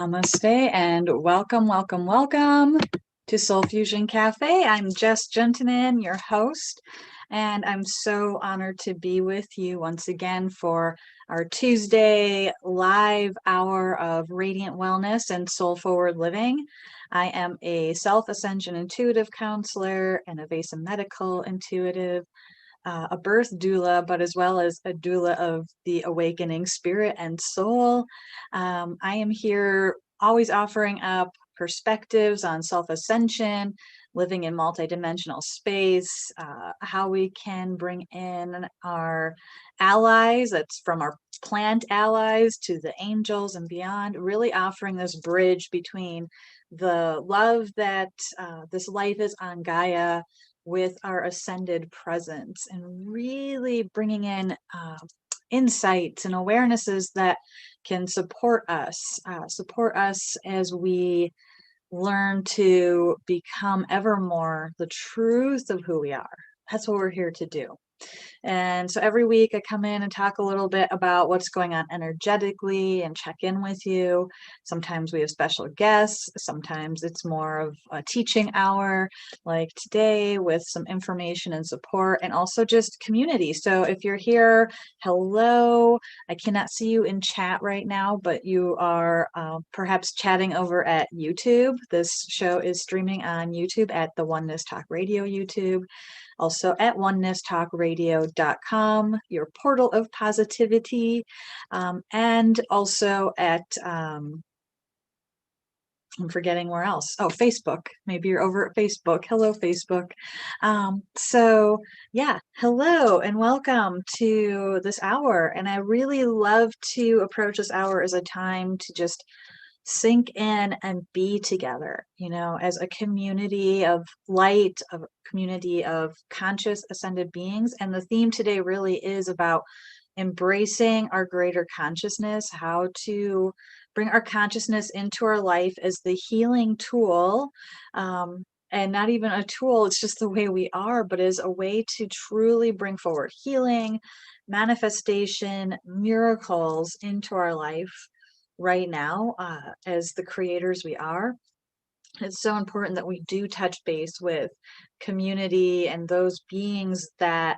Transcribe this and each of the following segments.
Namaste and welcome to Soul Fusion Cafe. I'm Jess Juntunen, your host, and I'm so honored to be with you once again for our Tuesday live hour of radiant wellness and soul forward living. I am a self-ascension intuitive counselor and Avesa medical intuitive, a birth doula, but as well as a doula of the awakening spirit and soul. I am here always offering up perspectives on self-ascension, living in multidimensional space, how we can bring in our allies, that's from our plant allies to the angels and beyond, really offering this bridge between the love that this life is on Gaia with our ascended presence and really bringing in insights and awarenesses that can support us as we learn to become ever more the truth of who we are. That's what we're here to do. And so every week I come in and talk a little bit about what's going on energetically and check in with you. Sometimes we have special guests. Sometimes it's more of a teaching hour like today with some information and support and also just community. So if you're here, hello. I cannot see you in chat right now, but you are perhaps chatting over at YouTube. This show is streaming on YouTube at the Oneness Talk Radio YouTube. Also at onenesstalkradio.com, your portal of positivity, and also at, I'm forgetting where else. Oh, Facebook. Maybe you're over at Facebook. Hello, Facebook. Yeah, hello and welcome to this hour. And I really love to approach this hour as a time to just sink in and be together, as a community of light, of a community of conscious ascended beings. And the theme today really is about embracing our greater consciousness, how to bring our consciousness into our life as the healing tool. And not even a tool, it's just the way we are, but as a way to truly bring forward healing, manifestation, miracles into our life right now, as the creators we are. It's so important that we do touch base with community and those beings that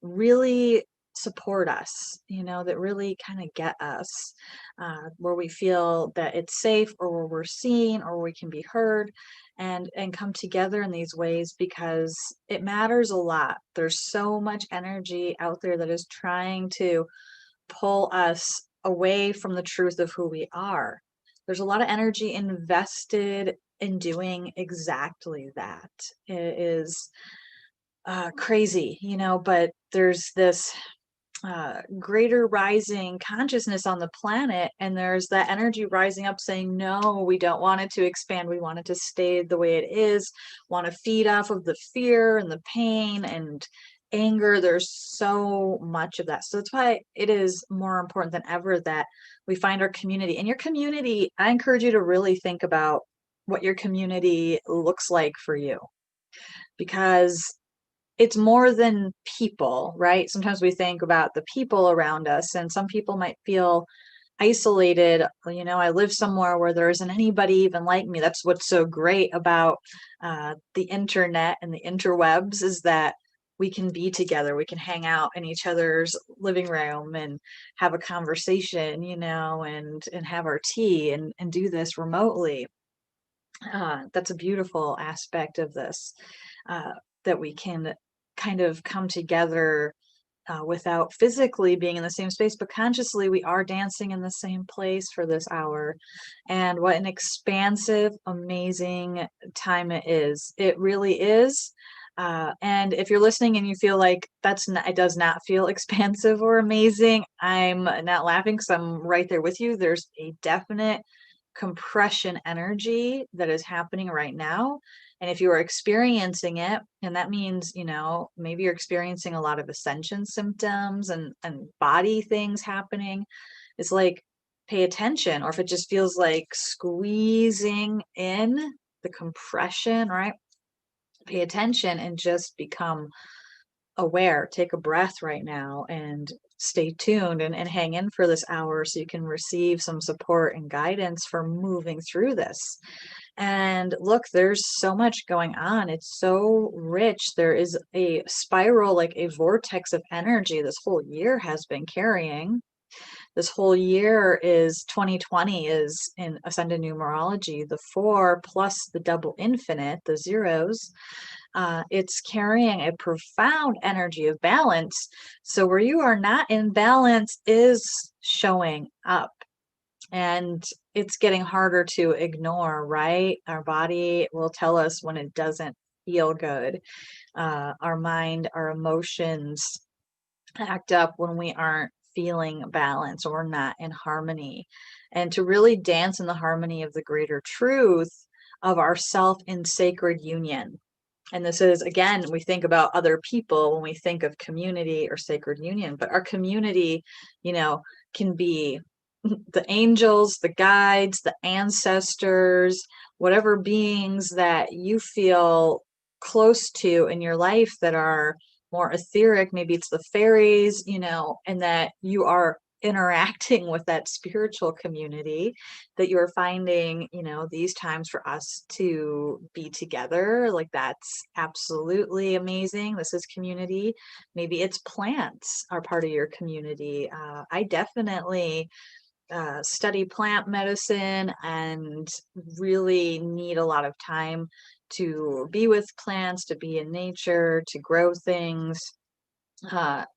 really support us, that really kind of get us, where we feel that it's safe or where we're seen or we can be heard and come together in these ways, because it matters a lot. There's so much energy out there that is trying to pull us away from the truth of who we are. There's a lot of energy invested in doing exactly that. It is crazy, but there's this greater rising consciousness on the planet, and there's that energy rising up saying, no, we don't want it to expand. We want it to stay the way it is, want to feed off of the fear and the pain and anger. There's so much of that. So that's why it is more important than ever that we find our community. And your community, I encourage you to really think about what your community looks like for you, because it's more than people, right? Sometimes we think about the people around us, and some people might feel isolated. I live somewhere where there isn't anybody even like me. That's what's so great about the internet and the interwebs, is that we can be together. We can hang out in each other's living room and have a conversation, and have our tea and do this remotely. That's a beautiful aspect of this, that we can kind of come together without physically being in the same space, but consciously we are dancing in the same place for this hour. And what an expansive, amazing time it is. It really is. And if you're listening and you feel like it does not feel expansive or amazing, I'm not laughing, because I'm right there with you. There's a definite compression energy that is happening right now. And if you are experiencing it, and that means, maybe you're experiencing a lot of ascension symptoms and body things happening, it's like, pay attention. Or if it just feels like squeezing in, the compression, right? Pay attention and just become aware. Take a breath right now and stay tuned and hang in for this hour so you can receive some support and guidance for moving through this. And look, there's so much going on. It's so rich. There is a spiral, like a vortex of energy this whole year has been carrying. This whole year is 2020 is in ascended numerology, the 4 plus the double infinite, the zeros. It's carrying a profound energy of balance. So where you are not in balance is showing up. And it's getting harder to ignore, right? Our body will tell us when it doesn't feel good. Our mind, our emotions act up when we aren't feeling balanced or not in harmony. And to really dance in the harmony of the greater truth of ourself in sacred union. And this is, again, we think about other people when we think of community or sacred union, but our community, can be the angels, the guides, the ancestors, whatever beings that you feel close to in your life that are more etheric. Maybe it's the fairies, and that you are interacting with that spiritual community, that you're finding, these times for us to be together. Like, that's absolutely amazing. This is community. Maybe it's plants are part of your community. I definitely study plant medicine and really need a lot of time to be with plants, to be in nature, to grow things.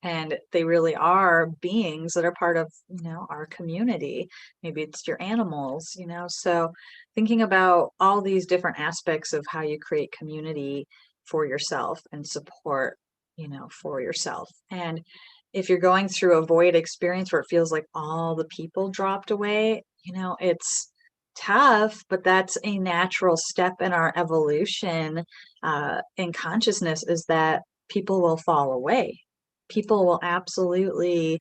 And they really are beings that are part of, our community. Maybe it's your animals, So thinking about all these different aspects of how you create community for yourself and support, for yourself. And if you're going through a void experience where it feels like all the people dropped away, it's tough, but that's a natural step in our evolution in consciousness, is that people will fall away. People will absolutely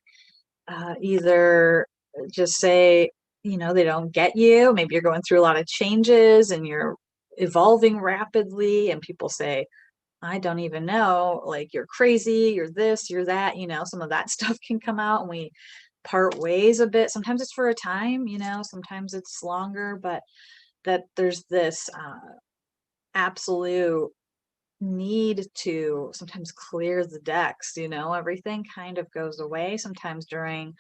either just say, they don't get you. Maybe you're going through a lot of changes and you're evolving rapidly, and people say, I don't even know, like, you're crazy, you're this, you're that, some of that stuff can come out, and we part ways a bit. Sometimes it's for a time, sometimes it's longer, but that there's this absolute need to sometimes clear the decks. Everything kind of goes away sometimes during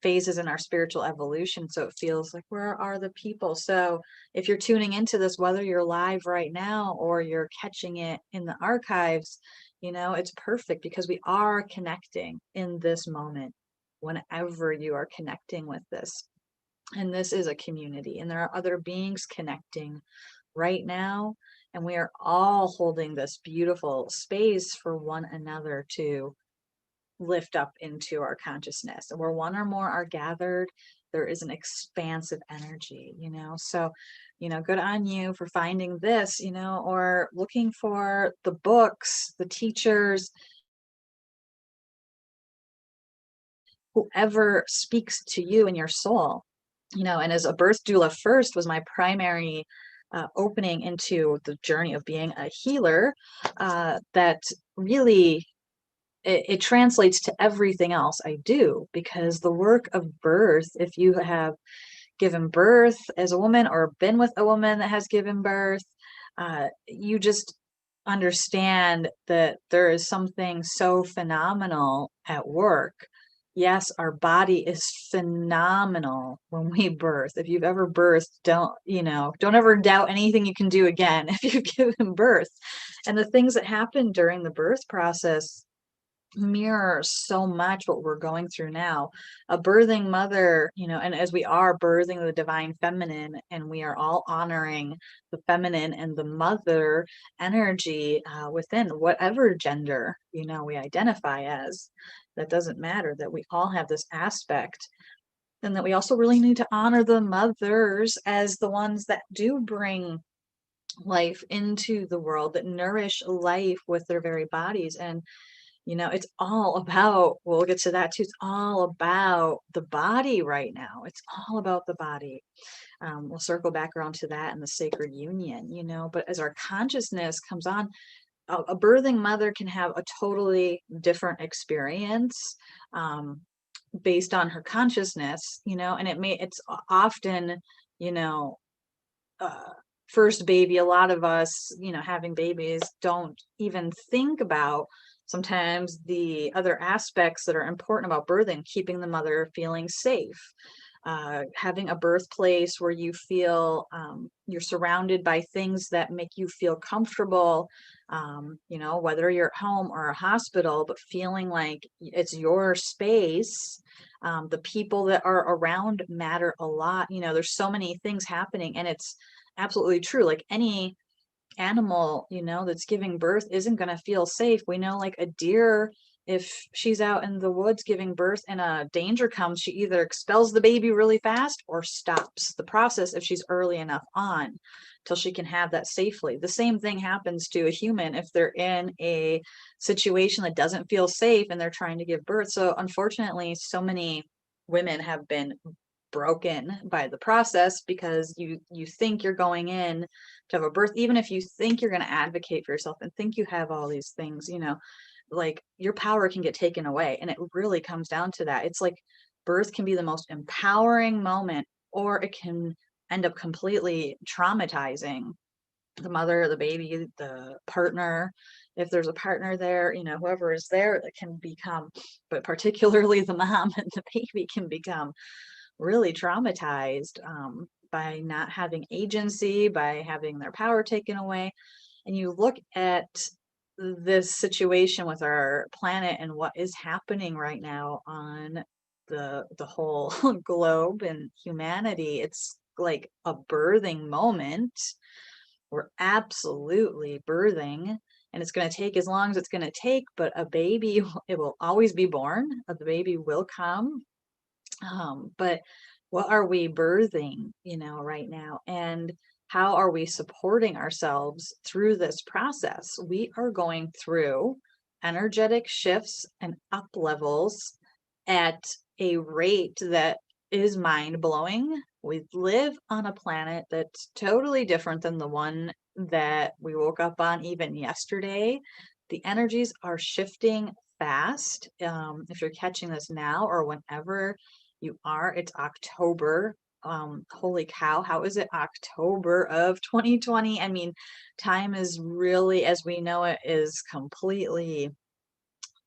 phases in our spiritual evolution, so it feels like, where are the people? So if you're tuning into this, whether you're live right now or you're catching it in the archives, it's perfect, because we are connecting in this moment whenever you are connecting with this. And this is a community, and there are other beings connecting right now, and we are all holding this beautiful space for one another to lift up into our consciousness. And where one or more are gathered, there is an expansive energy, So, good on you for finding this, or looking for the books, the teachers, whoever speaks to you in your soul. And as a birth doula first was my primary opening into the journey of being a healer, that really it translates to everything else I do, because the work of birth, if you have given birth as a woman or been with a woman that has given birth, you just understand that there is something so phenomenal at work. Yes, our body is phenomenal when we birth. If you've ever birthed, don't ever doubt anything you can do again if you've given birth. And the things that happen during the birth process mirror so much what we're going through now. A birthing mother, and as we are birthing the divine feminine, and we are all honoring the feminine and the mother energy within whatever gender, we identify as, that doesn't matter, that we all have this aspect. And that we also really need to honor the mothers as the ones that do bring life into the world, that nourish life with their very bodies. And it's all about, we'll get to that too. It's all about the body right now. It's all about the body. We'll circle back around to that in the sacred union, but as our consciousness comes on, a birthing mother can have a totally different experience. based on her consciousness, and it's often, you know, uh, first baby, a lot of us, having babies don't even think about sometimes the other aspects that are important about birthing, keeping the mother feeling safe, having a birthplace where you feel you're surrounded by things that make you feel comfortable, whether you're at home or a hospital, but feeling like it's your space. The people that are around matter a lot. There's so many things happening, and it's absolutely true. Like any animal, that's giving birth isn't going to feel safe. We know, like a deer, if she's out in the woods giving birth and a danger comes, she either expels the baby really fast or stops the process if she's early enough on till she can have that safely. The same thing happens to a human if they're in a situation that doesn't feel safe and they're trying to give birth. So unfortunately, so many women have been broken by the process because you think you're going in to have a birth, even if you think you're going to advocate for yourself and think you have all these things, like your power can get taken away. And it really comes down to that. It's like birth can be the most empowering moment, or it can end up completely traumatizing the mother, the baby, the partner. If there's a partner there, whoever is there, that can become, but particularly the mom and the baby can become really traumatized by not having agency, by having their power taken away. And you look at this situation with our planet and what is happening right now on the whole globe and humanity, it's like a birthing moment. We're absolutely birthing, and it's going to take as long as it's going to take, but a baby, it will always be born. The baby will come. But what are we birthing, right now? And how are we supporting ourselves through this process? We are going through energetic shifts and up levels at a rate that is mind blowing. We live on a planet that's totally different than the one that we woke up on even yesterday. The energies are shifting fast. If you're catching this now or whenever you are, it's October. Holy cow, how is it October of 2020? I mean, time is really, as we know it, is completely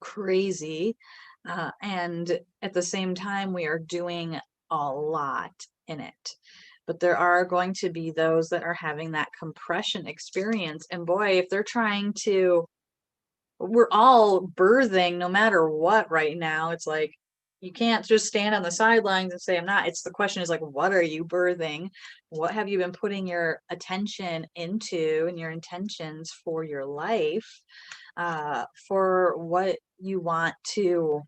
crazy. And at the same time, we are doing a lot in it. But there are going to be those that are having that compression experience. And boy, if they're trying to, we're all birthing no matter what right now. It's like, you can't just stand on the sidelines and say, I'm not. It's the question is like, what are you birthing? What have you been putting your attention into and your intentions for your life, for what you want to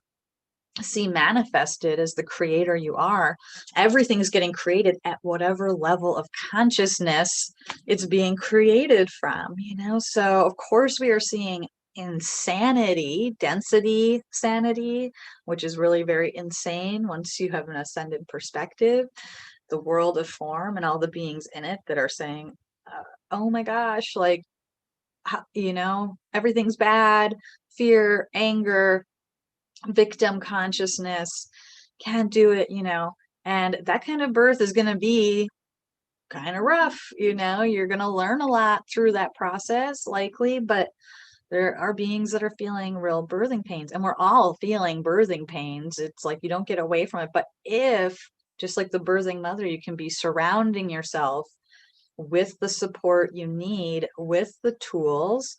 see manifested as the creator you are? Everything's getting created at whatever level of consciousness it's being created from, So of course we are seeing insanity, density sanity, which is really very insane once you have an ascended perspective, the world of form and all the beings in it that are saying, oh my gosh, like, everything's bad, fear, anger, victim consciousness, can't do it, and that kind of birth is going to be kind of rough, you're going to learn a lot through that process likely, but there are beings that are feeling real birthing pains, and we're all feeling birthing pains. It's like you don't get away from it. But if, just like the birthing mother, you can be surrounding yourself with the support you need, with the tools,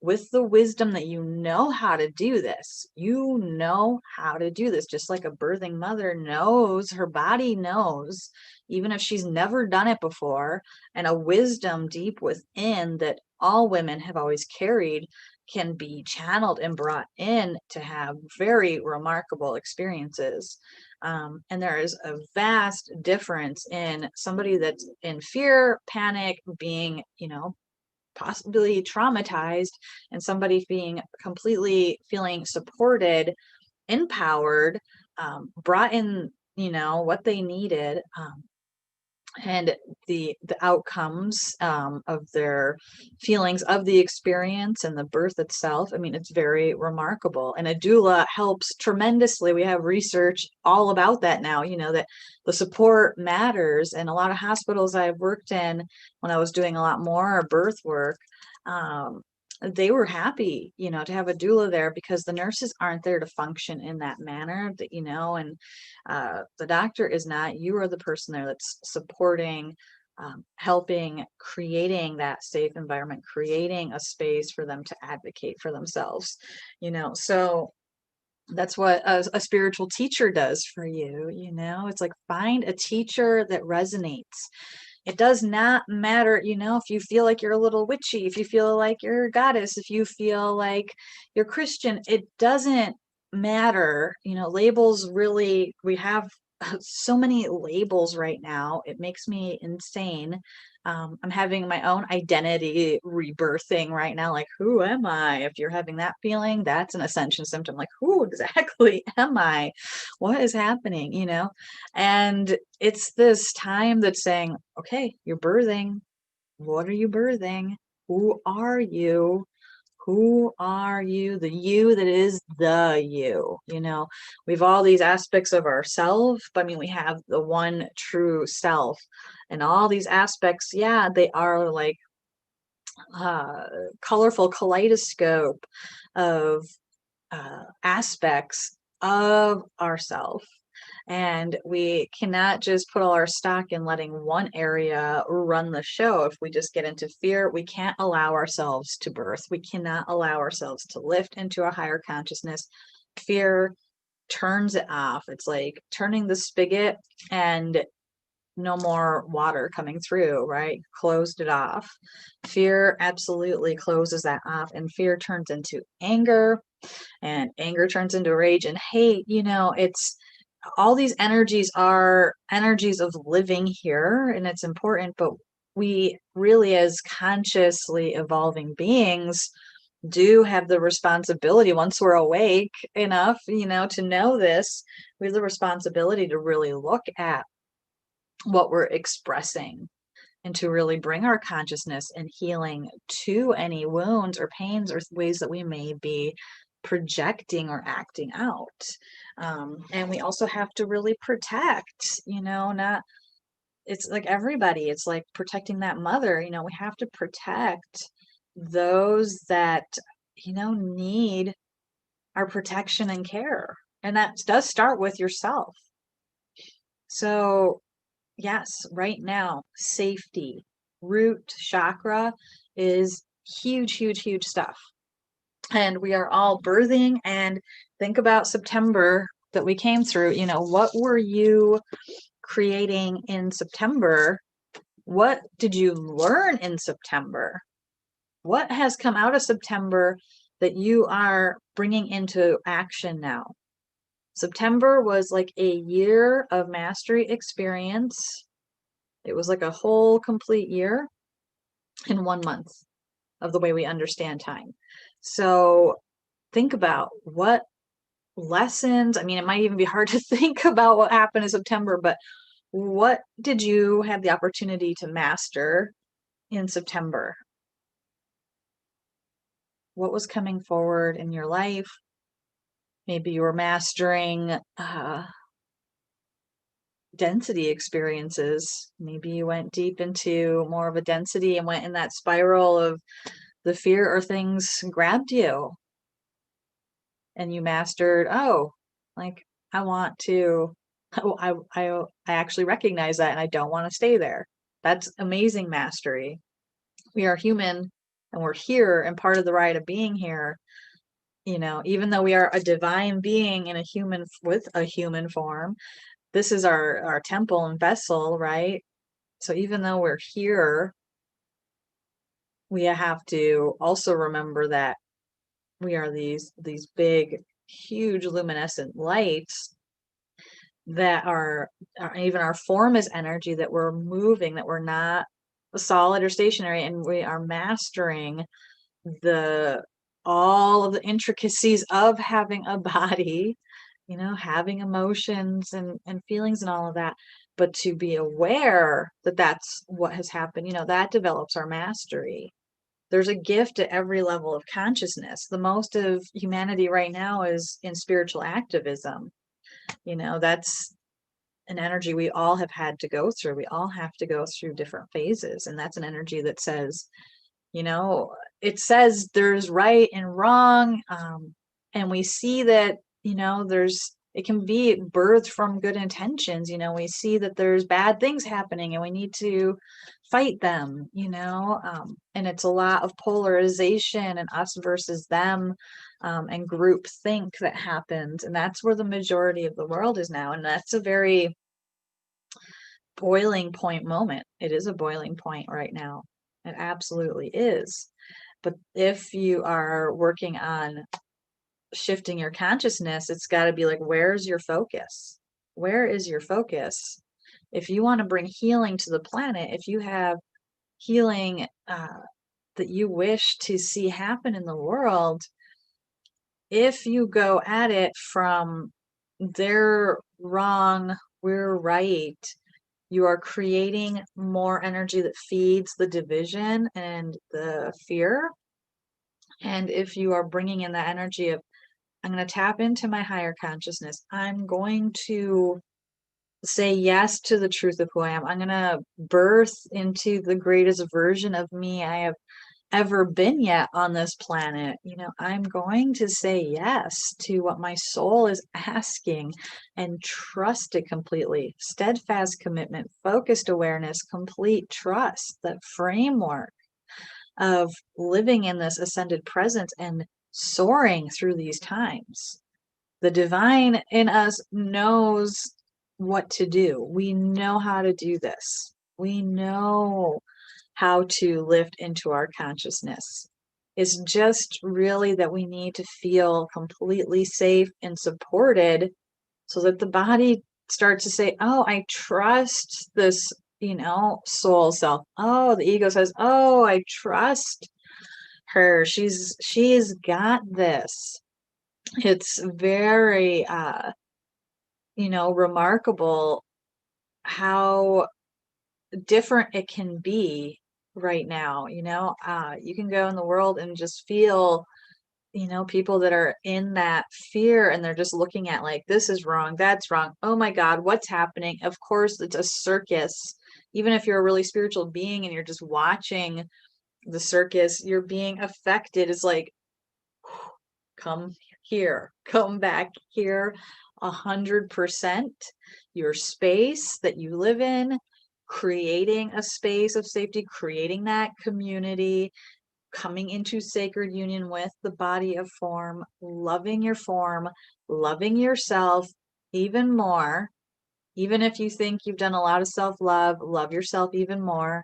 with the wisdom that you know how to do this. You know how to do this, just like a birthing mother knows, her body knows, even if she's never done it before, and a wisdom deep within that all women have always carried can be channeled and brought in to have very remarkable experiences. And there is a vast difference in somebody that's in fear, panic, being, possibly traumatized, and somebody being completely feeling supported, empowered, brought in, what they needed. and the outcomes of their feelings of the experience and the birth itself. I mean, it's very remarkable. And a doula helps tremendously. We have research all about that now, that the support matters. And a lot of hospitals I've worked in when I was doing a lot more birth work, they were happy, to have a doula there, because the nurses aren't there to function in that manner, that, and the doctor is not. You are the person there that's supporting, helping, creating that safe environment, creating a space for them to advocate for themselves, so that's what a spiritual teacher does for you. It's like, find a teacher that resonates. It does not matter, if you feel like you're a little witchy, if you feel like you're a goddess, if you feel like you're Christian, it doesn't matter. Labels really, we have so many labels right now. It makes me insane. I'm having my own identity rebirthing right now. Like, who am I? If you're having that feeling, that's an ascension symptom. Like, who exactly am I? What is happening? And it's this time that's saying, okay, you're birthing. What are you birthing? Who are you? Who are you? The you that is the you. We've all these aspects of ourself, but I mean, we have the one true self. And all these aspects, yeah, they are like colorful kaleidoscope of aspects of ourself. And we cannot just put all our stock in letting one area run the show. If we just get into fear, we can't allow ourselves to birth. We cannot allow ourselves to lift into a higher consciousness. Fear turns it off. It's like turning the spigot and no more water coming through, right? Closed it off. Fear absolutely closes that off, and fear turns into anger, and anger turns into rage and hate. It's all these energies are energies of living here, and it's important, but we really, as consciously evolving beings, do have the responsibility, once we're awake enough, to know this, we have the responsibility to really look at what we're expressing and to really bring our consciousness and healing to any wounds or pains or ways that we may be projecting or acting out. And we also have to really protect, not, it's like everybody, it's like protecting that mother, we have to protect those that, need our protection and care. And that does start with yourself. So yes, right now, safety, root chakra is huge, huge, huge stuff. And we are all birthing, and think about September that we came through. What were you creating in September? What did you learn in September? What has come out of September that you are bringing into action now? September was like a year of mastery experience. It was like a whole complete year in 1 month of the way we understand time. So think about what lessons, I mean, it might even be hard to think about what happened in September, but what did you have the opportunity to master in September? What was coming forward in your life? Maybe you were mastering density experiences. Maybe you went deep into more of a density and went in that spiral of the fear, or things grabbed you and you mastered, like, I want to, I actually recognize that and I don't want to stay there. That's amazing mastery. We are human and we're here, and part of the ride of being here, even though we are a divine being in a human, with a human form, this is our temple and vessel, right? So even though we're here, we have to also remember that we are these big, huge luminescent lights that are even our form is energy, that we're moving, that we're not solid or stationary, and we are mastering all of the intricacies of having a body, having emotions and feelings and all of that. But to be aware that that's what has happened, that develops our mastery. There's a gift at every level of consciousness. The most of humanity right now is in spiritual activism. That's an energy we all have had to go through. We all have to go through different phases. And that's an energy that says, it says there's right and wrong. And we see that, it can be birthed from good intentions. We see that there's bad things happening and we need to fight them, and it's a lot of polarization and us versus them, and group think that happens. And that's where the majority of the world is now. And that's a very boiling point moment. It is a boiling point right now. It absolutely is. But if you are working on shifting your consciousness, it's got to be like, where's your focus? Where is your focus? If you want to bring healing to the planet, if you have healing that you wish to see happen in the world, if you go at it from they're wrong, we're right, you are creating more energy that feeds the division and the fear. And if you are bringing in that energy of, I'm going to tap into my higher consciousness, I'm going to say yes to the truth of who I am, I'm going to birth into the greatest version of me I have ever been yet on this planet, I'm going to say yes to what my soul is asking and trust it completely. Steadfast commitment, focused awareness, complete trust, that framework of living in this ascended presence and soaring through these times. The divine in us knows what to do. We know how to do this. We know how to lift into our consciousness. It's just really that we need to feel completely safe and supported so that the body starts to say, oh, I trust this, soul self. Oh, the ego says, oh, I trust her. She's got this. It's very, remarkable how different it can be right now. You can go in the world and just feel, people that are in that fear and they're just looking at like, this is wrong, that's wrong, oh my God, what's happening? Of course it's a circus. Even if you're a really spiritual being and you're just watching the circus, you're being affected. It's like, come here, come back here, 100%. Your space that you live in, creating a space of safety, creating that community, coming into sacred union with the body of form, loving your form, loving yourself even more. Even if you think you've done a lot of self-love, love yourself even more.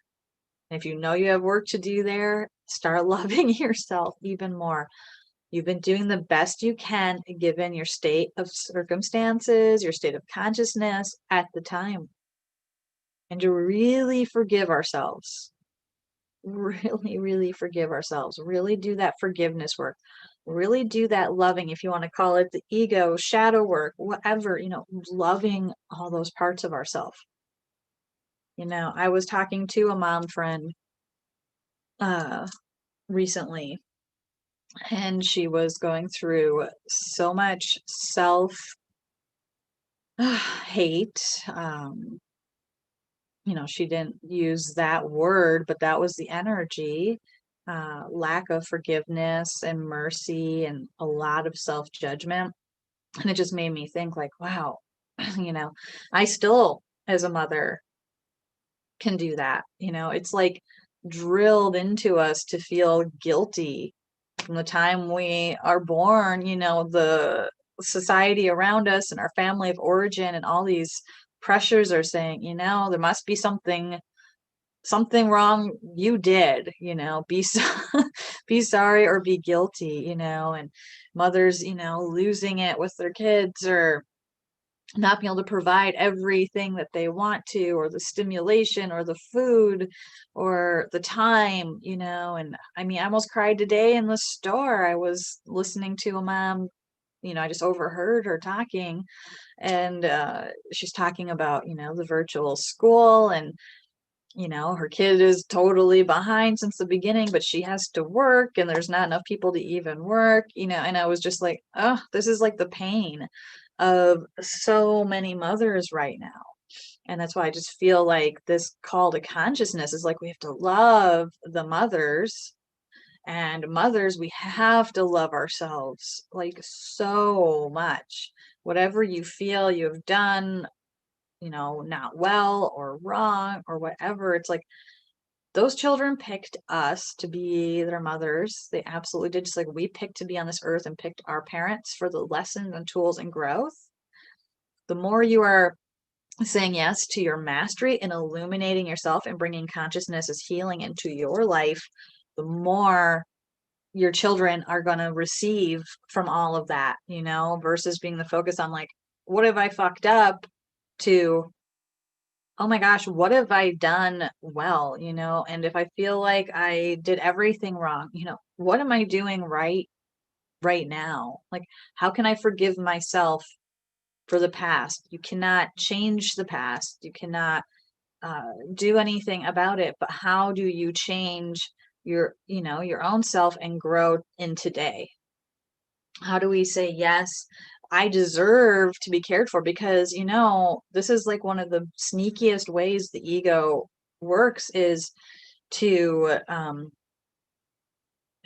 And if you know you have work to do there, start loving yourself even more. You've been doing the best you can given your state of circumstances, your state of consciousness at the time. And to really forgive ourselves. Really, really forgive ourselves. Really do that forgiveness work. Really do that loving, if you want to call it the ego, shadow work, whatever, loving all those parts of ourselves. I was talking to a mom friend recently, and she was going through so much self hate. She didn't use that word, but that was the energy. Lack of forgiveness and mercy and a lot of self-judgment. And it just made me think like, wow, I still, as a mother, can do that. It's like drilled into us to feel guilty from the time we are born. The society around us and our family of origin and all these pressures are saying, there must be something wrong you did, be be sorry or be guilty, and mothers, losing it with their kids or not being able to provide everything that they want to, or the stimulation or the food or the time, and I almost cried today in the store. I was listening to a mom I just overheard her talking, and she's talking about, the virtual school, and her kid is totally behind since the beginning, but she has to work and there's not enough people to even work, and I was just like, oh, this is like the pain of so many mothers right now. And that's why I just feel like this call to consciousness is like we have to love the mothers, and mothers, we have to love ourselves like so much. Whatever you feel you have done, not well or wrong or whatever, it's like those children picked us to be their mothers. They absolutely did. Just like we picked to be on this earth and picked our parents for the lessons and tools and growth. The more you are saying yes to your mastery and illuminating yourself and bringing consciousness as healing into your life, the more your children are going to receive from all of that, versus being the focus on like, what have I fucked up, to, oh my gosh, what have I done well, and if I feel like I did everything wrong, what am I doing right now? Like, how can I forgive myself for the past? You cannot change the past. You cannot do anything about it, but how do you change your own self and grow in today? How do we say, yes, I deserve to be cared for? Because, this is like one of the sneakiest ways the ego works, is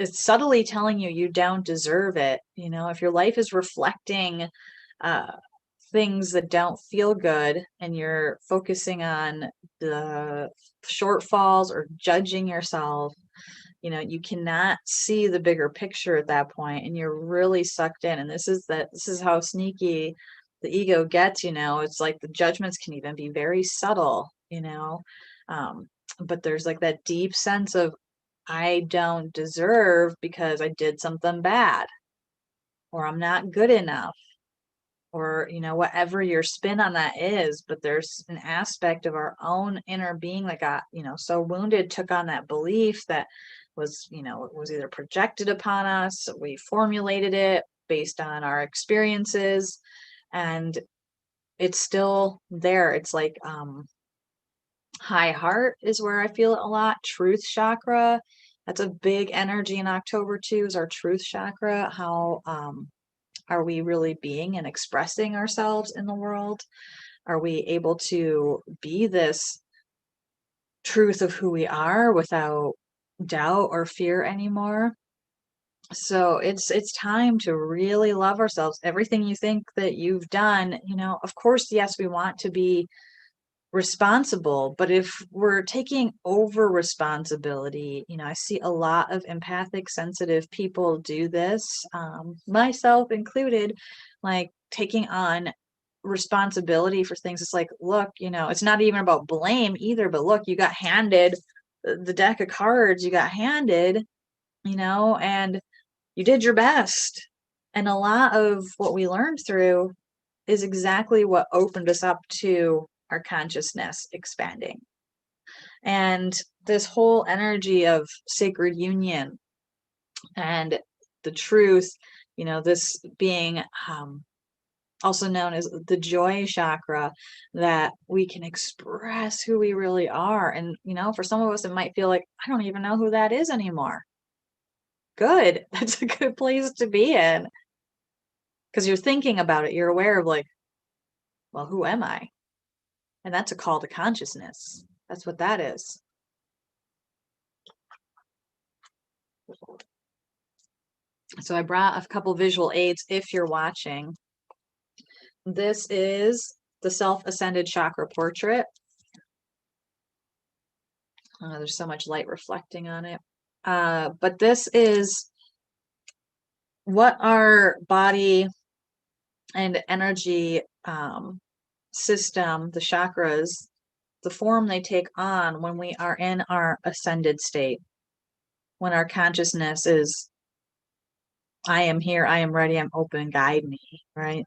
subtly telling you don't deserve it. If your life is reflecting uh, things that don't feel good and you're focusing on the shortfalls or judging yourself, you cannot see the bigger picture at that point, and you're really sucked in. And this is how sneaky the ego gets. It's like the judgments can even be very subtle, um, but there's like that deep sense of, I don't deserve because I did something bad, or I'm not good enough, or whatever your spin on that is. But there's an aspect of our own inner being that got so wounded, took on that belief that was it was either projected upon us, we formulated it based on our experiences, and it's still there. It's like high heart is where I feel it a lot. Truth chakra, that's a big energy in October too, is our truth chakra. How are we really being and expressing ourselves in the world? Are we able to be this truth of who we are without doubt or fear anymore? So it's time to really love ourselves. Everything you think that you've done, of course, yes, we want to be responsible, but if we're taking over responsibility, I see a lot of empathic, sensitive people do this, myself included, like taking on responsibility for things. It's like, look, it's not even about blame either, but look, you got handed the deck of cards, you got handed, and you did your best. And a lot of what we learned through is exactly what opened us up to our consciousness expanding. And this whole energy of sacred union and the truth, this being also known as the Joy Chakra, that we can express who we really are. And, for some of us, it might feel like, I don't even know who that is anymore. Good. That's a good place to be in. Because you're thinking about it. You're aware of like, well, who am I? And that's a call to consciousness. That's what that is. So I brought a couple visual aids if you're watching. This is the self-ascended chakra portrait. There's so much light reflecting on it. But this is what our body and energy system, the chakras, the form they take on when we are in our ascended state, when our consciousness is, I am here, I am ready, I'm open, guide me, right?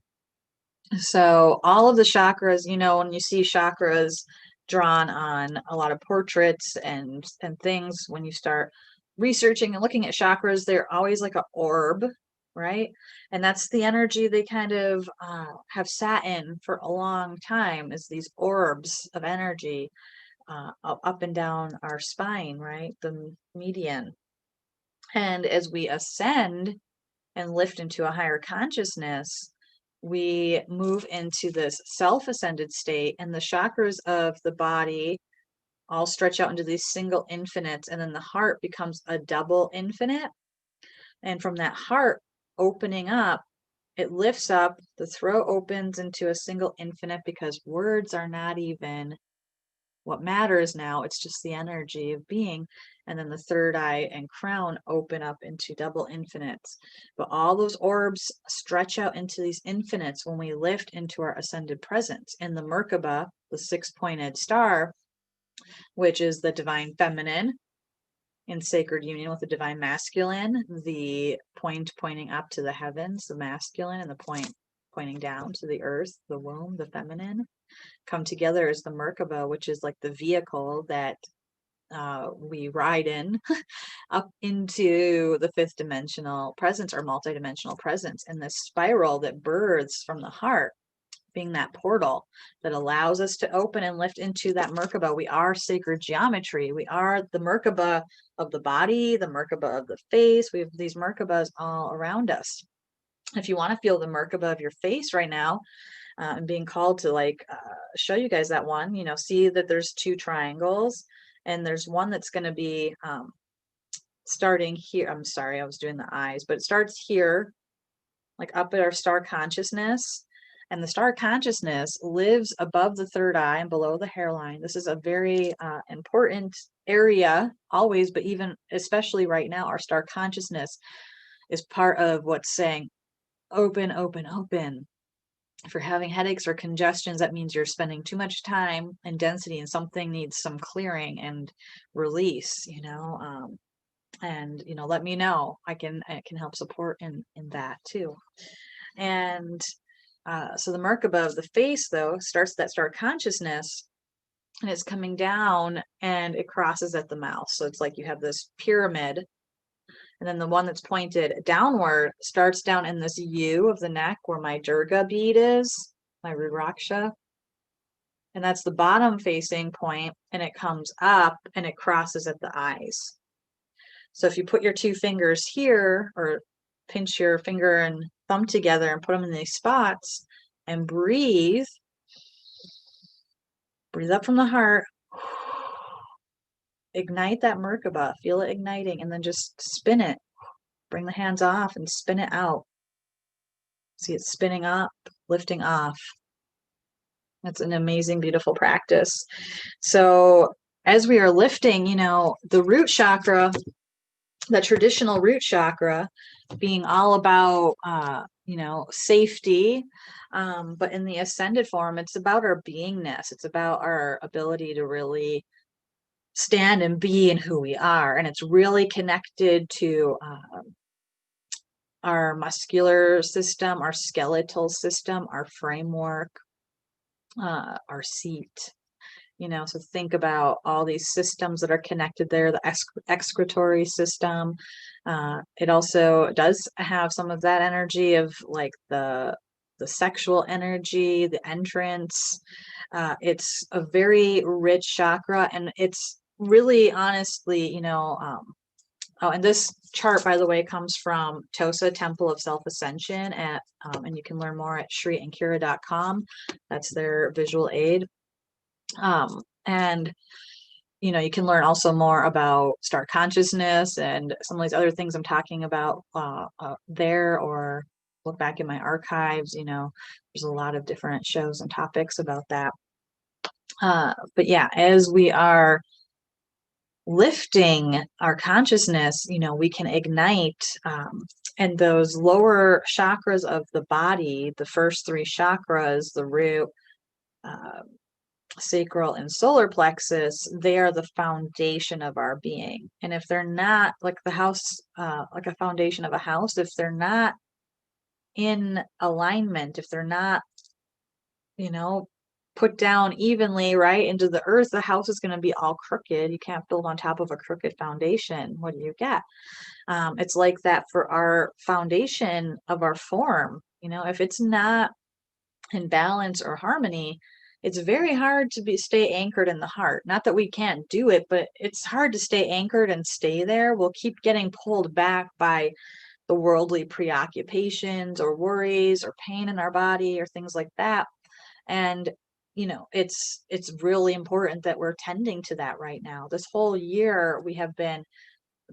So all of the chakras, when you see chakras drawn on a lot of portraits and things, when you start researching and looking at chakras, they're always like an orb, right? And that's the energy they kind of have sat in for a long time, is these orbs of energy up and down our spine, right? The median. And as we ascend and lift into a higher consciousness, we move into this self-ascended state, and the chakras of the body all stretch out into these single infinites, and then the heart becomes a double infinite. And from that heart opening up, it lifts up, the throat opens into a single infinite, because words are not even what matters now. It's just the energy of being. And then the third eye and crown open up into double infinites. But all those orbs stretch out into these infinites when we lift into our ascended presence. And the Merkaba, the six-pointed star, which is the divine feminine in sacred union with the divine masculine, the point pointing up to the heavens, the masculine, and the point pointing down to the earth, the womb, the feminine, come together as the Merkaba, which is like the vehicle that we ride in up into the fifth dimensional presence or multidimensional presence, and this spiral that births from the heart being that portal that allows us to open and lift into that Merkaba. We are sacred geometry. We are the Merkaba of the body, the Merkaba of the face. We have these Merkabas all around us. If you want to feel the Merkaba of your face right now, and being called to show you guys that one, see that there's two triangles, and there's one that's going to be starting here. I'm sorry, I was doing the eyes, but it starts here, like up at our star consciousness. And the star consciousness lives above the third eye and below the hairline. This is a very important area always, but even especially right now, our star consciousness is part of what's saying, open, open, open. If you're having headaches or congestions, that means you're spending too much time and density, and something needs some clearing and release, and let me know. I can help support in that too. And so the Merkaba of the face, though, starts that star consciousness, and it's coming down and it crosses at the mouth. So it's like you have this pyramid, and then the one that's pointed downward starts down in this U of the neck where my Durga bead is, my Rudraksha. And that's the bottom facing point, and it comes up and it crosses at the eyes. So if you put your two fingers here, or pinch your finger and thumb together and put them in these spots and breathe up from the heart, ignite that Merkaba, feel it igniting, and then just spin it. Bring the hands off and spin it out. See it spinning up, lifting off. That's an amazing, beautiful practice. So as we are lifting, the root chakra, the traditional root chakra, being all about, safety. But in the ascended form, it's about our beingness. It's about our ability to really stand and be in who we are. And it's really connected to our muscular system, our skeletal system, our framework, our seat. So think about all these systems that are connected there, the excretory system. It also does have some of that energy of like the sexual energy, the entrance. It's a very rich chakra, and it's really honestly, oh, and this chart, by the way, comes from Tosa Temple of Self-Ascension, and you can learn more at shriankira.com. That's their visual aid. And you can learn also more about star consciousness and some of these other things I'm talking about there, or look back in my archives. There's a lot of different shows and topics about that. But yeah, as we are lifting our consciousness, we can ignite, and those lower chakras of the body, the first three chakras, the root, sacral, and solar plexus, they are the foundation of our being. And if they're not, like the house, like a foundation of a house, if they're not in alignment, if they're not, put down evenly, right, into the earth, the house is going to be all crooked. You can't build on top of a crooked foundation. What do you get? It's like that for our foundation of our form. If it's not in balance or harmony, it's very hard to stay anchored in the heart. Not that we can't do it, but it's hard to stay anchored and stay there. We'll keep getting pulled back by the worldly preoccupations or worries or pain in our body or things like that. And it's really important that we're tending to that right now. This whole year we have been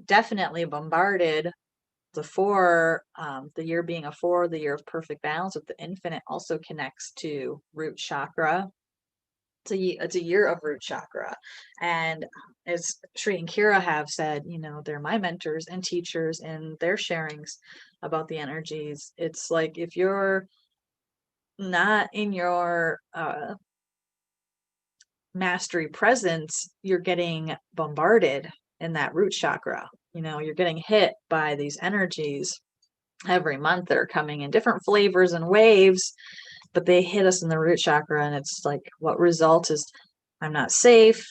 definitely bombarded. The year being a 4, the year of perfect balance with the infinite, also connects to root chakra. It's a year of root chakra. And as Shri and Kira have said, they're my mentors and teachers in their sharings about the energies. It's like, if you're not in your mastery presence, you're getting bombarded in that root chakra. You're getting hit by these energies every month that are coming in different flavors and waves, but they hit us in the root chakra. And it's like, what results is, I'm not safe.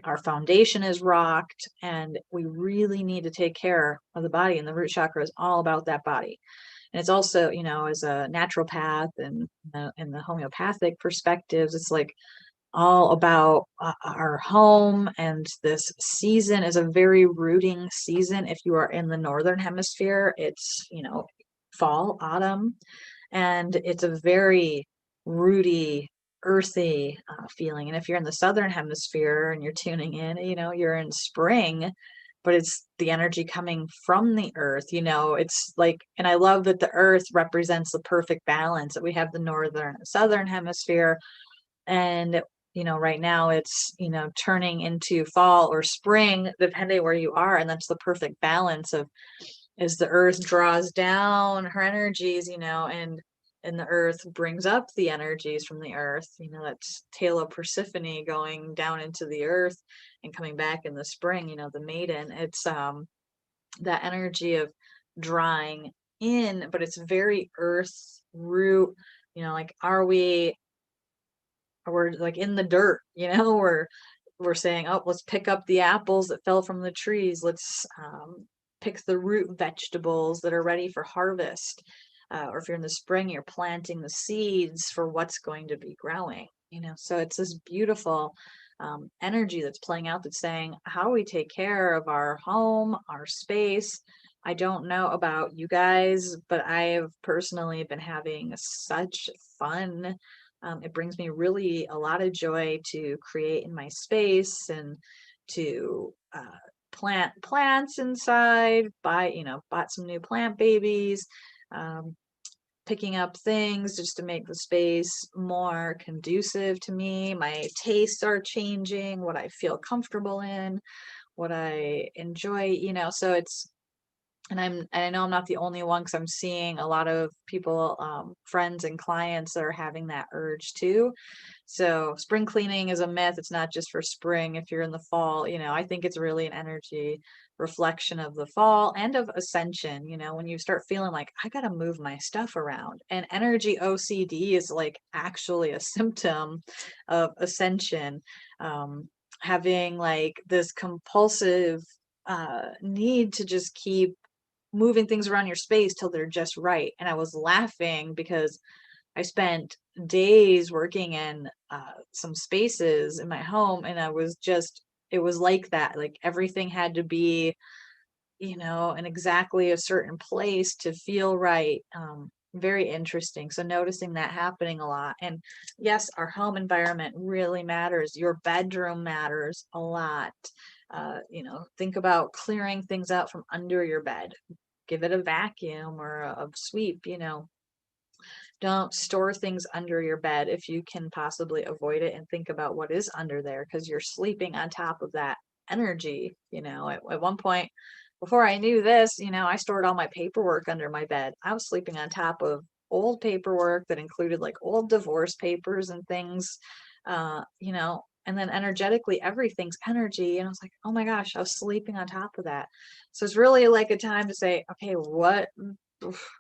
Our foundation is rocked, and we really need to take care of the body. And the root chakra is all about that body. And it's also, as a naturopath and in the homeopathic perspectives, it's like all about our home. And this season is a very rooting season. If you are in the northern hemisphere, it's fall, autumn, and it's a very rooty, earthy feeling. And if you're in the southern hemisphere and you're tuning in, you're in spring, but it's the energy coming from the earth. It's like, and I love that the earth represents the perfect balance, that we have the northern and southern hemisphere. And right now it's turning into fall or spring, depending where you are. And that's the perfect balance of, as the earth draws down her energies, and the earth brings up the energies from the earth. That's tale of Persephone going down into the earth and coming back in the spring, the maiden. It's that energy of drawing in, but it's very earth root. Like, we're like in the dirt, we're saying, oh, let's pick up the apples that fell from the trees. Let's pick the root vegetables that are ready for harvest. Or if you're in the spring, you're planting the seeds for what's going to be growing. So it's this beautiful energy that's playing out, that's saying how we take care of our home, our space. I don't know about you guys, but I have personally been having such fun. It brings me really a lot of joy to create in my space and to plant plants inside, bought some new plant babies, picking up things just to make the space more conducive to me. My tastes are changing, what I feel comfortable in, what I enjoy, so it's, and I know I'm not the only one, because I'm seeing a lot of people, friends and clients, that are having that urge too. So spring cleaning is a myth. It's not just for spring. If you're in the fall, I think it's really an energy reflection of the fall and of ascension. When you start feeling like, I got to move my stuff around, and energy OCD is like actually a symptom of ascension. Having like this compulsive need to just keep moving things around your space till they're just right. And I was laughing because I spent days working in some spaces in my home, and it was like that. Like, everything had to be, in exactly a certain place to feel right. Very interesting. So noticing that happening a lot. And yes, our home environment really matters. Your bedroom matters a lot. Think about clearing things out from under your bed. Give it a vacuum or a sweep. Don't store things under your bed if you can possibly avoid it, and think about what is under there, because you're sleeping on top of that energy. At one point, before I knew this, I stored all my paperwork under my bed. I was sleeping on top of old paperwork that included like old divorce papers and things, and then energetically, everything's energy. And I was like, oh my gosh, I was sleeping on top of that. So it's really like a time to say, okay,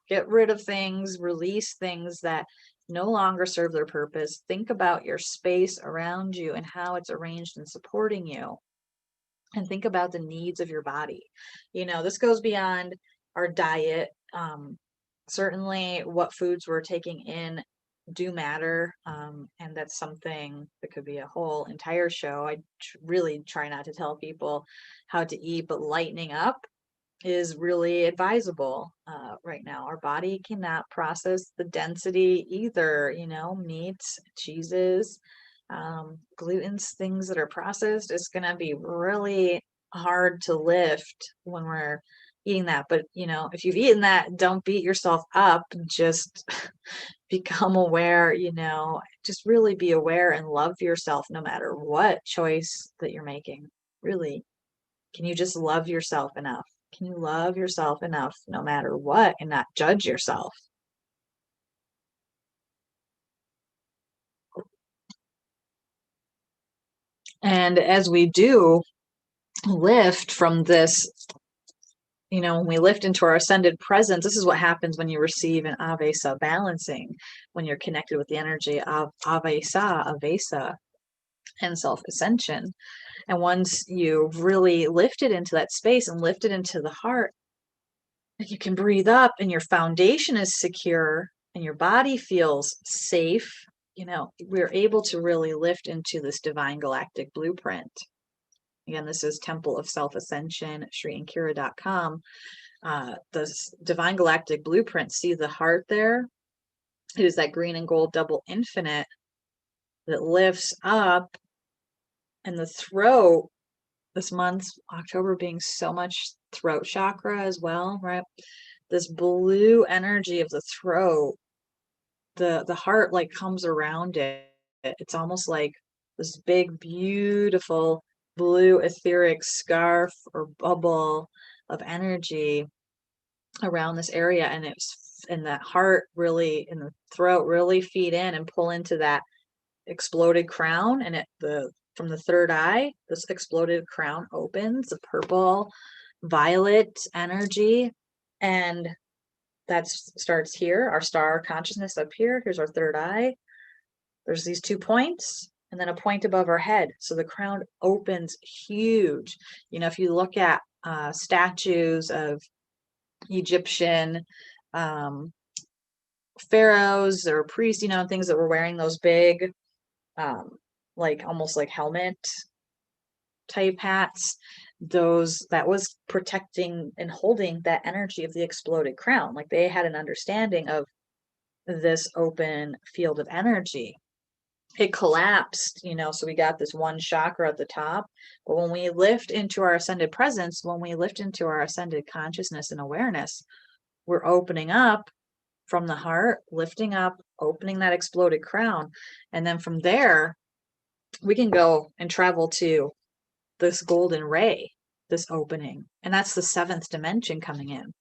get rid of things, release things that no longer serve their purpose. Think about your space around you and how it's arranged and supporting you. And think about the needs of your body. This goes beyond our diet. Certainly, what foods we're taking in do matter. And that's something that could be a whole entire show. I really try not to tell people how to eat, but lightening up is really advisable right now. Our body cannot process the density either, meats, cheeses, glutens, things that are processed. It's going to be really hard to lift when we're eating that. But, if you've eaten that, don't beat yourself up. Just become aware, just really be aware and love yourself no matter what choice that you're making. Really. Can you just love yourself enough? Can you love yourself enough no matter what and not judge yourself? And as we do lift from this, when we lift into our ascended presence, this is what happens when you receive an Avesa balancing, when you're connected with the energy of Avesa, and self-ascension. And once you've really lifted into that space and lifted into the heart, you can breathe up and your foundation is secure and your body feels safe. We're able to really lift into this divine galactic blueprint. Again, this is Temple of Self Ascension, ShriAnkira.com. This divine galactic blueprint, see the heart there? It is that green and gold double infinite that lifts up, and the throat, this month, October being so much throat chakra as well, right? This blue energy of the throat, the heart like comes around it. It's almost like this big, beautiful blue etheric scarf or bubble of energy around this area. And that heart really, and the throat really feed in and pull into that exploded crown. And from the third eye, this exploded crown opens, a purple violet energy. And that starts here, our star consciousness up here. Here's our third eye. There's these 2 points and then a point above our head. So the crown opens huge. If you look at statues of Egyptian pharaohs or priests, things that were wearing those big, like almost like helmet type hats, that was protecting and holding that energy of the exploded crown. Like they had an understanding of this open field of energy. It collapsed, so we got this one chakra at the top. But when we lift into our ascended presence, when we lift into our ascended consciousness and awareness, we're opening up from the heart, lifting up, opening that exploded crown. And then from there, we can go and travel to this golden ray, this opening. And that's the 7th dimension coming in.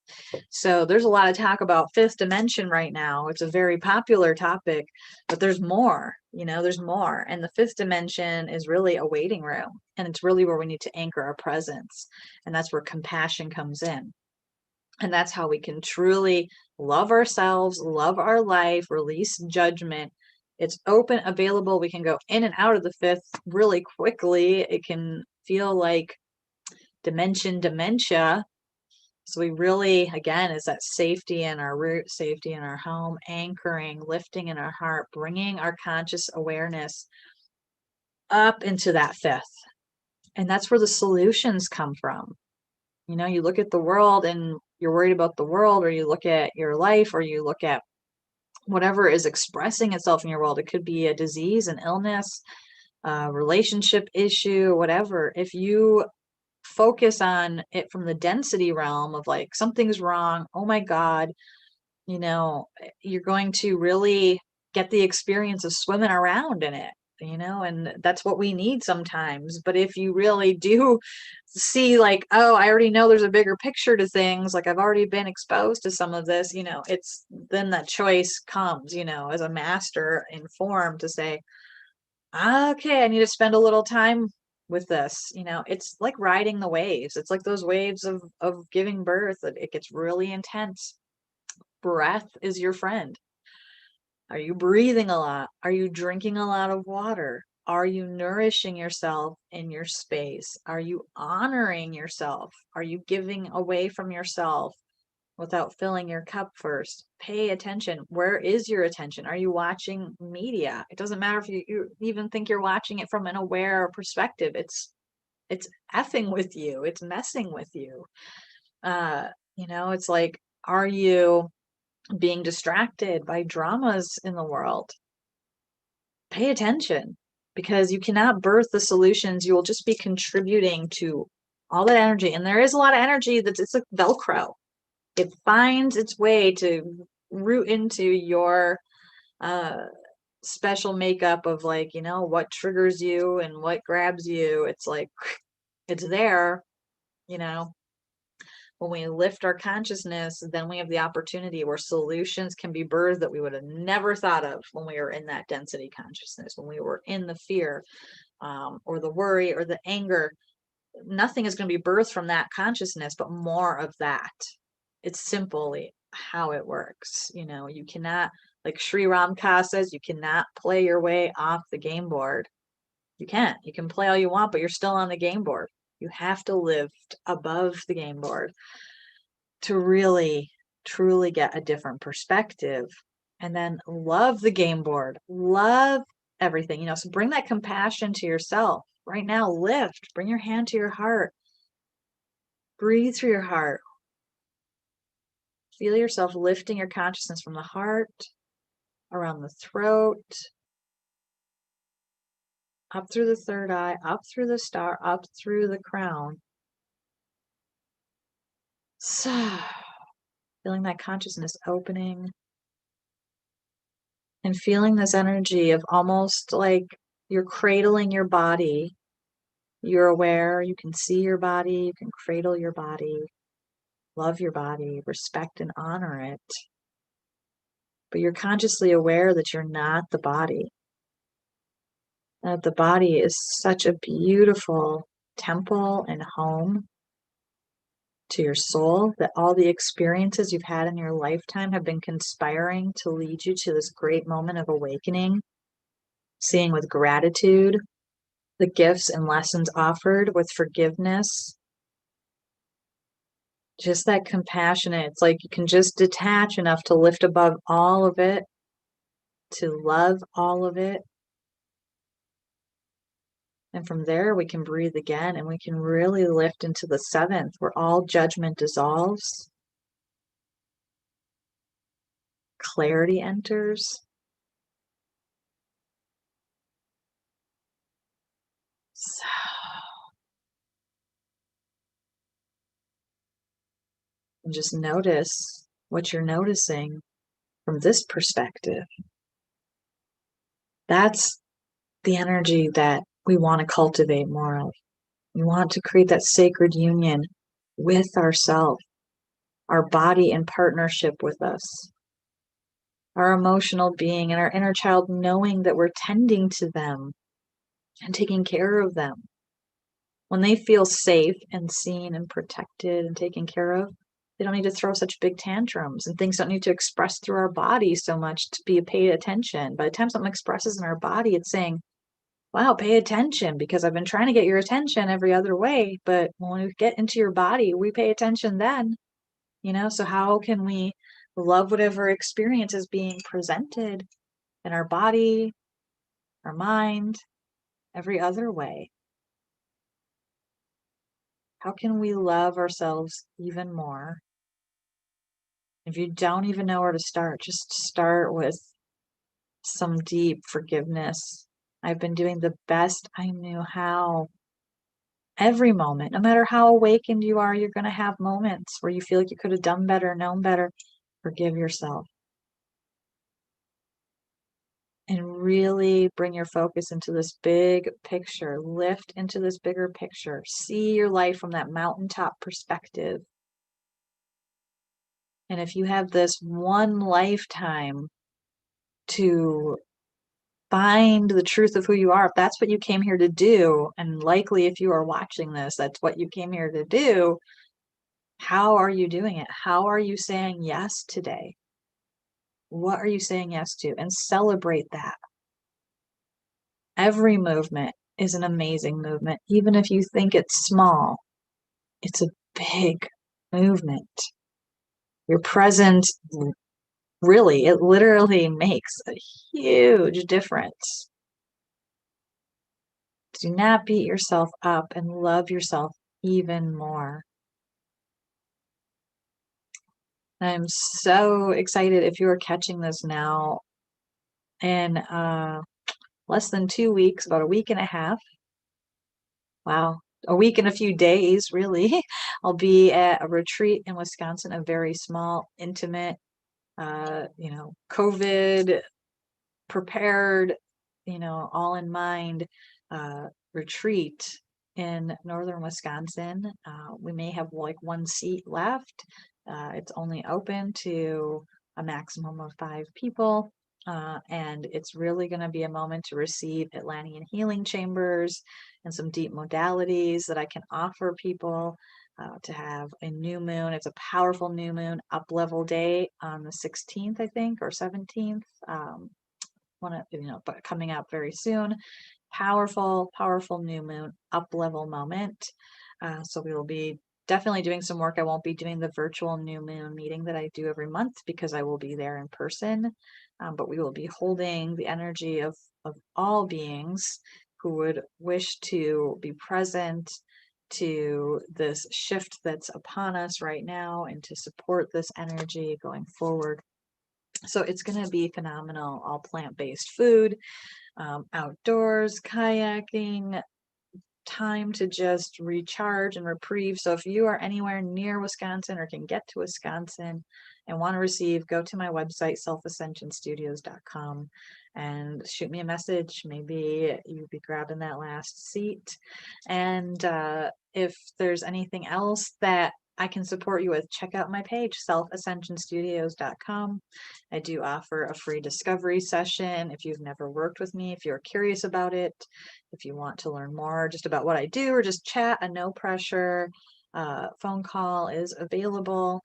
So there's a lot of talk about 5th dimension right now. It's a very popular topic, but there's more, there's more. And the 5th dimension is really a waiting room. And it's really where we need to anchor our presence. And that's where compassion comes in. And that's how we can truly love ourselves, love our life, release judgment. It's open, available. We can go in and out of the 5th really quickly. It can feel like dementia. So we really, again, is that safety in our root, safety in our home, anchoring, lifting in our heart, bringing our conscious awareness up into that 5th. And that's where the solutions come from. You look at the world and you're worried about the world, or you look at your life, or you look at whatever is expressing itself in your world. It could be a disease, an illness, a relationship issue, whatever. If you focus on it from the density realm of like, something's wrong, oh my God, you're going to really get the experience of swimming around in it, and that's what we need sometimes. But if you really do see like, oh, I already know there's a bigger picture to things, like I've already been exposed to some of this, it's then that choice comes, as a master informed to say, okay, I need to spend a little time with this. It's like riding the waves. It's like those waves of giving birth. It gets really intense. Breath is your friend. Are you breathing a lot? Are you drinking a lot of water? Are you nourishing yourself in your space? Are you honoring yourself? Are you giving away from yourself without filling your cup first? Pay attention. Where is your attention? Are you watching media? It doesn't matter if you even think you're watching it from an aware perspective. It's effing with you. It's messing with you. It's like, are you being distracted by dramas in the world? Pay attention, because you cannot birth the solutions. You will just be contributing to all that energy. And there is a lot of energy it's like Velcro. It finds its way to root into your special makeup of like, what triggers you and what grabs you. It's like, it's there, when we lift our consciousness, then we have the opportunity where solutions can be birthed that we would have never thought of when we were in that density consciousness, when we were in the fear, or the worry or the anger. Nothing is going to be birthed from that consciousness, but more of that. It's simply how it works. You cannot, like Sri Ramka says, you cannot play your way off the game board. You can't. You can play all you want, but you're still on the game board. You have to lift above the game board to really, truly get a different perspective, and then love the game board, love everything, so bring that compassion to yourself right now. Lift, bring your hand to your heart, breathe through your heart. Feel yourself lifting your consciousness from the heart, around the throat, up through the third eye, up through the star, up through the crown. So, feeling that consciousness opening and feeling this energy of almost like you're cradling your body. You're aware, you can see your body, you can cradle your body, love your body, respect and honor it. But you're consciously aware that you're not the body. That the body is such a beautiful temple and home to your soul, that all the experiences you've had in your lifetime have been conspiring to lead you to this great moment of awakening, seeing with gratitude the gifts and lessons offered, with forgiveness, just that compassionate. It's like you can just detach enough to lift above all of it, to love all of it. And from there, we can breathe again, and we can really lift into the seventh, where all judgment dissolves, clarity enters. So, and just notice what you're noticing from this perspective. That's the energy that we want to cultivate more of. We want to create that sacred union with ourselves, our body in partnership with us, our emotional being and our inner child, knowing that we're tending to them and taking care of them. When they feel safe and seen and protected and taken care of, they don't need to throw such big tantrums, and things don't need to express through our body so much to be paid attention. By the time something expresses in our body, it's saying, wow, pay attention, because I've been trying to get your attention every other way. But when we get into your body, we pay attention then, so how can we love whatever experience is being presented in our body, our mind, every other way? How can we love ourselves even more? If you don't even know where to start, just start with some deep forgiveness. I've been doing the best I knew how. Every moment, no matter how awakened you are, you're going to have moments where you feel like you could have done better, known better. Forgive yourself. And really bring your focus into this big picture. Lift into this bigger picture. See your life from that mountaintop perspective. And if you have this one lifetime to find the truth of who you are, if that's what you came here to do, and likely if you are watching this, that's what you came here to do, how are you doing it? How are you saying yes today? What are you saying yes to? And celebrate that. Every movement is an amazing movement. Even if you think it's small, it's a big movement. Your presence, really, it literally makes a huge difference. Do not beat yourself up and love yourself even more. I'm so excited if you're catching this now in less than 2 weeks, about a week and a half. Wow, a week and a few days, really. I'll be at a retreat in Wisconsin, a very small, intimate, COVID prepared, all in mind retreat in northern Wisconsin. We may have like one seat left. It's only open to a maximum of 5 people. And it's really going to be a moment to receive Atlantean healing chambers and some deep modalities that I can offer people to have a new moon. It's a powerful new moon up level day on the 16th, I think, or 17th. But coming up very soon. Powerful, powerful new moon up level moment. So we will be definitely doing some work. I won't be doing the virtual new moon meeting that I do every month because I will be there in person. But we will be holding the energy of all beings who would wish to be present to this shift that's upon us right now and to support this energy going forward. So it's going to be phenomenal, all plant-based food, outdoors, kayaking, time to just recharge and reprieve. So if you are anywhere near Wisconsin or can get to Wisconsin and want to receive, go to my website, selfascensionstudios.com, and shoot me a message. Maybe you'll be grabbing that last seat. And if there's anything else that I can support you with, check out my page, selfascensionstudios.com. I do offer a free discovery session if you've never worked with me, if you're curious about it, if you want to learn more just about what I do or just chat, a no pressure phone call is available.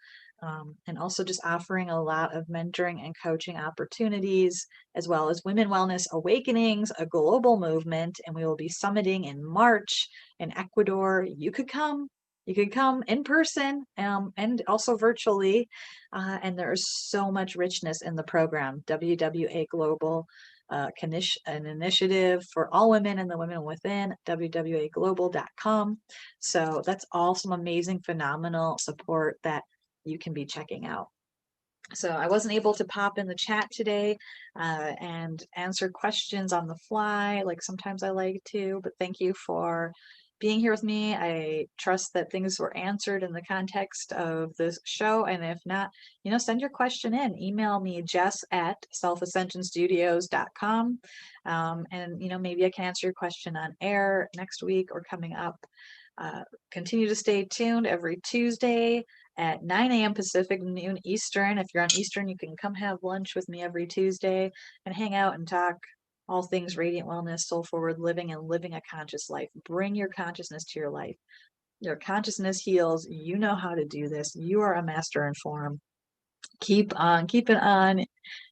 And also just offering a lot of mentoring and coaching opportunities, as well as Women Wellness Awakenings, a global movement. And we will be summiting in March in Ecuador. You could come in person and also virtually. And there's so much richness in the program. WWA Global, an initiative for all women and the women within, wwaglobal.com. So that's all some amazing, phenomenal support that you can be checking out. So I wasn't able to pop in the chat today and answer questions on the fly, like sometimes I like to, but thank you for being here with me. I trust that things were answered in the context of this show. And if not, send your question in. Email me, jess@selfascensionstudios.com. And, maybe I can answer your question on air next week or coming up. Continue to stay tuned every Tuesday at 9 a.m. Pacific, noon Eastern. If you're on Eastern, you can come have lunch with me every Tuesday and hang out and talk all things radiant wellness, soul forward living, and living a conscious life. Bring your consciousness to your life. Your consciousness heals. You know how to do this. You are a master in form. Keep on keeping on.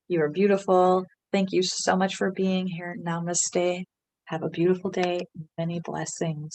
You are beautiful. Thank you so much for being here. Namaste. Have a beautiful day. Many blessings.